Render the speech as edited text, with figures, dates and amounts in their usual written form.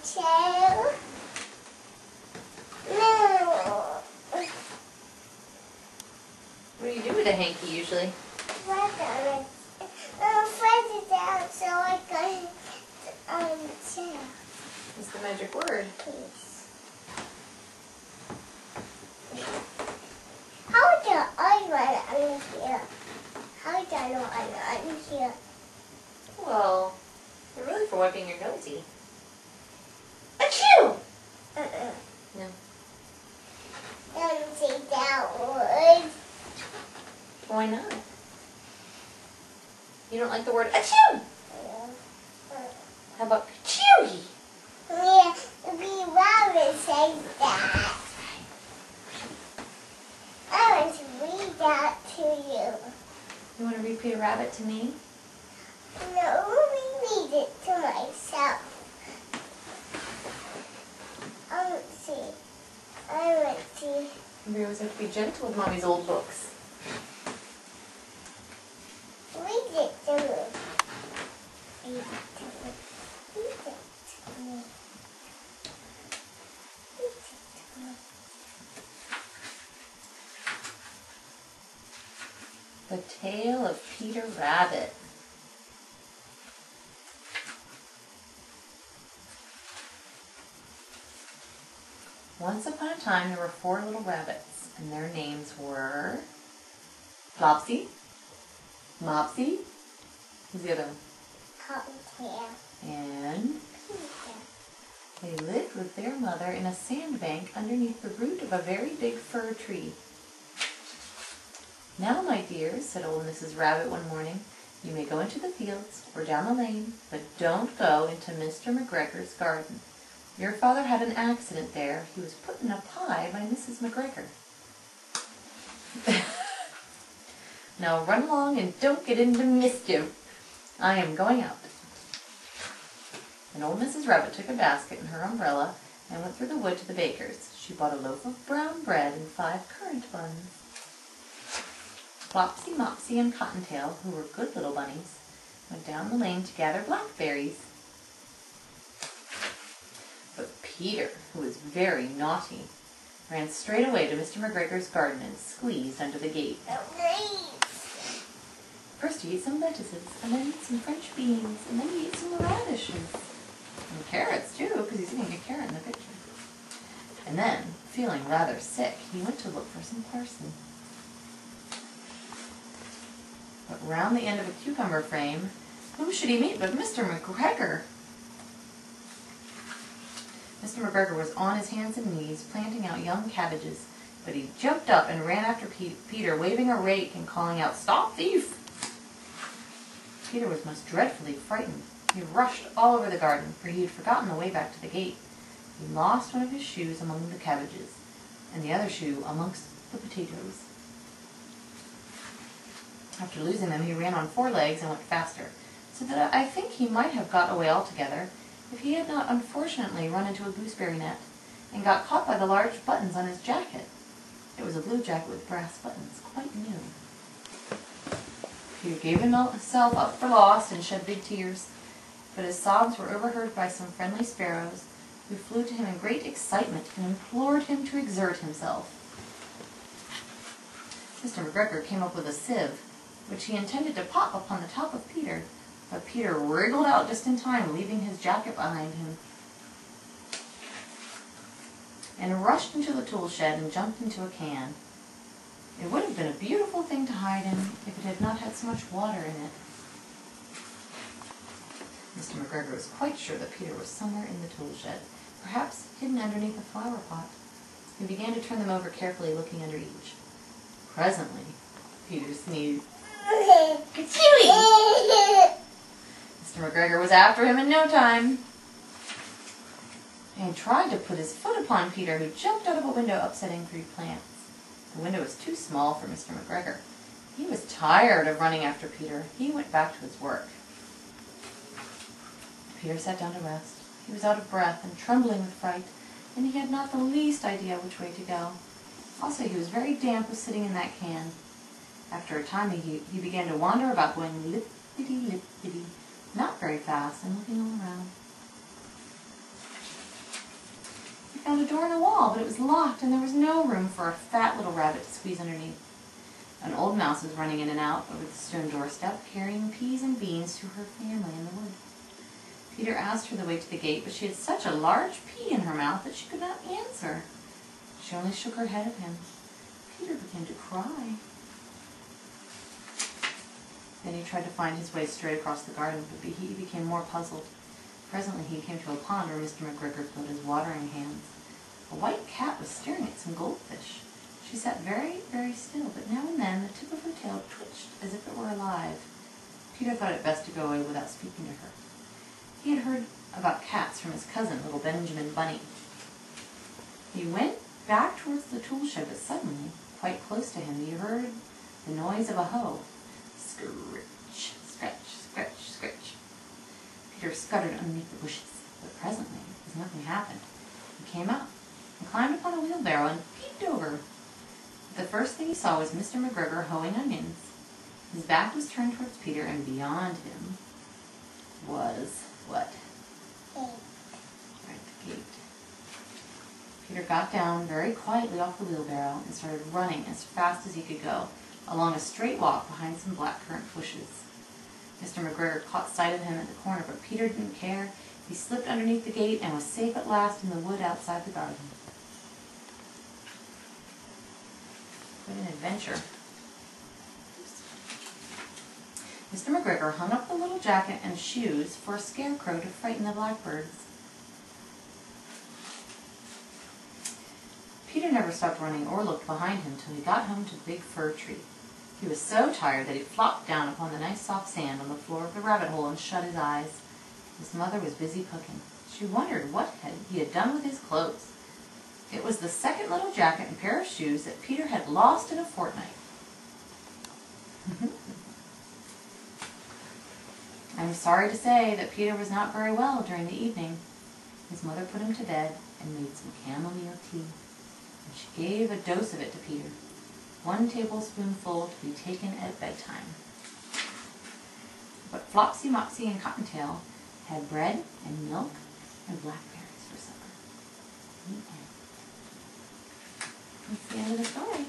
tail. No. What do you do with a hanky usually? Press it down so I can tail. What's the magic word? Please. How do I run on here? How do I run on here? Well, they're really for wiping your nosy. Achoo! No. Don't say that word. Why not? You don't like the word achoo? How about chewy? Yeah, the rabbit says that. I want to read that to you. You want to read Peter Rabbit to me? No, let me read it to myself. I want to see. I want to. We always have to be gentle with Mommy's old books. Read it to me. Read it to me. Read it to me. Read it to me. The Tale of Peter Rabbit. Once upon a time, there were 4 little rabbits, and their names were Flopsy, Mopsy, who's the other one? Cottontail. And they lived with their mother in a sandbank underneath the root of a very big fir tree. "Now, my dears," said old Mrs. Rabbit one morning, "you may go into the fields or down the lane, but don't go into Mr. McGregor's garden. Your father had an accident there. He was put in a pie by Mrs. McGregor. Now run along and don't get into mischief. I am going out." And old Mrs. Rabbit took a basket and her umbrella and went through the wood to the baker's. She bought a loaf of brown bread and 5 currant buns. Flopsy, Mopsy, and Cottontail, who were good little bunnies, went down the lane to gather blackberries. But Peter, who was very naughty, ran straight away to Mr. McGregor's garden and squeezed under the gate. First he ate some lettuces, and then some French beans, and then he ate some radishes. And carrots, too, because he's eating a carrot in the picture. And then, feeling rather sick, he went to look for some parsley. But round the end of a cucumber frame, whom should he meet but Mr. McGregor? Mr. McGregor was on his hands and knees, planting out young cabbages, but he jumped up and ran after Peter, waving a rake and calling out, "Stop, thief!" Peter was most dreadfully frightened. He rushed all over the garden, for he had forgotten the way back to the gate. He lost one of his shoes among the cabbages, and the other shoe amongst the potatoes. After losing them, he ran on 4 legs and went faster, so that I think he might have got away altogether, if he had not unfortunately run into a gooseberry net, and got caught by the large buttons on his jacket. It was a blue jacket with brass buttons, quite new. Peter gave himself up for lost and shed big tears, but his sobs were overheard by some friendly sparrows, who flew to him in great excitement and implored him to exert himself. Mr. McGregor came up with a sieve, which he intended to pop upon the top of Peter, but Peter wriggled out just in time, leaving his jacket behind him, and rushed into the tool shed and jumped into a can. It would have been a beautiful thing to hide in if it had not had so much water in it. Mr. McGregor was quite sure that Peter was somewhere in the tool shed, perhaps hidden underneath a flower pot. He began to turn them over carefully, looking under each. Presently, Peter sneezed. "Ka-chewy!" Mr. McGregor was after him in no time, and tried to put his foot upon Peter, who jumped out of a window, upsetting 3 plants. The window was too small for Mr. McGregor. He was tired of running after Peter. He went back to his work. Peter sat down to rest. He was out of breath and trembling with fright, and he had not the least idea which way to go. Also, he was very damp with sitting in that can. After a time, he began to wander about, going lip-diddy, not very fast, and looking all around. a door in the wall, but it was locked, and there was no room for a fat little rabbit to squeeze underneath. An old mouse was running in and out over the stone doorstep, carrying peas and beans to her family in the wood. Peter asked her the way to the gate, but she had such a large pea in her mouth that she could not answer. She only shook her head at him. Peter began to cry. Then he tried to find his way straight across the garden, but he became more puzzled. Presently he came to a pond where Mr. McGregor filled his watering cans. A white cat was staring at some goldfish. She sat very, very still, but now and then the tip of her tail twitched as if it were alive. Peter thought it best to go away without speaking to her. He had heard about cats from his cousin, little Benjamin Bunny. He went back towards the tool shed, but suddenly, quite close to him, he heard the noise of a hoe. Scritch, scratch, scratch, scratch. Peter scuttered underneath the bushes, but presently, as nothing happened, he came out and climbed upon a wheelbarrow and peeped over. The first thing he saw was Mr. McGregor hoeing onions. His back was turned towards Peter, and beyond him was what? Right, the gate. Peter got down very quietly off the wheelbarrow and started running as fast as he could go along a straight walk behind some blackcurrant bushes. Mr. McGregor caught sight of him at the corner, but Peter didn't care. He slipped underneath the gate and was safe at last in the wood outside the garden. What an adventure. Mr. McGregor hung up the little jacket and shoes for a scarecrow to frighten the blackbirds. Peter never stopped running or looked behind him till he got home to the big fir tree. He was so tired that he flopped down upon the nice soft sand on the floor of the rabbit hole and shut his eyes. His mother was busy cooking. She wondered what he had done with his clothes. It was the second little jacket and pair of shoes that Peter had lost in a fortnight. I'm sorry to say that Peter was not very well during the evening. His mother put him to bed and made some chamomile tea, and she gave a dose of it to Peter, 1 tablespoonful to be taken at bedtime. But Flopsy, Mopsy, and Cottontail had bread and milk and blackberries for supper. The end. That's the end of the story.